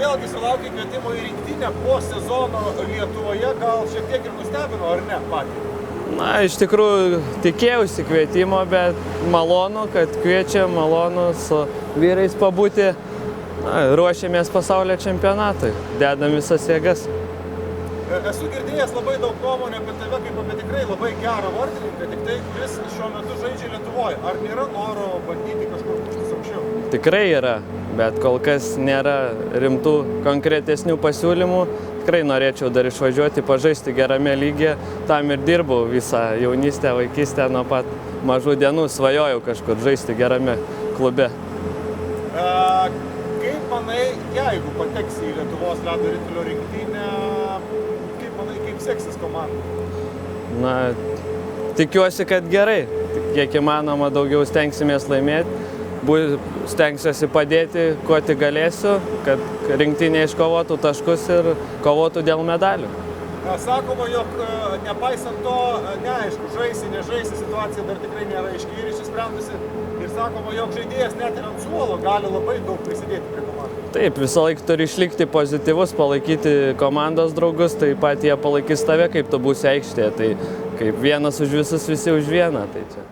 vėlgi sulaukė kvietimo į rinktinę po sezono Lietuvoje, gal šiek tiek ir nustebino, ar ne patį? Na, iš tikrųjų tikėjausi kvietimo, bet malonu, kad kviečia, malonu su vyrais pabūti. Na, ruošiamės pasaulio čempionatui, dedam visas jėgas. Esu girdėjęs labai daug nuomonę apie tave kaip apie tikrai labai gerą vartininką, tik tai, kuris šiuo metu žaidžia Lietuvoje. Ar nėra noro bandyti kažkur puštis aukščiau? Tikrai yra, bet kol kas nėra rimtų konkretesnių pasiūlymų. Tikrai norėčiau dar išvažiuoti, pažaisti gerame lygyje. Tam ir dirbau visą jaunystę, vaikystę, nuo pat mažų dienų svajojau kažkur žaisti gerame klube. Kaip manai, jeigu pateksi į Lietuvos ledo ritulio rinktinę, kaip manai, kaip seksis komanda? Na, tikiuosi, kad gerai. Kiek įmanoma daugiau stengsimės laimėti. Stengsiuosi padėti, kuo tik galėsiu, kad rinktinė iškovotų taškus ir kovotų dėl medalių. Sakoma, jog nepaisant to, neaišku, žaisi, nežaisi, situacija dar tikrai nėra aiški ir išsprendusi. Ir sakoma, jog žaidėjas net ir ant suolo gali labai daug prisidėti prie komandos. Taip, visą laiką turi išlikti pozityvus, palaikyti komandos draugus, taip pat jie palaikys tave, kaip tu būsi aikštėje. Tai kaip vienas už visus, visi už vieną. Tai čia.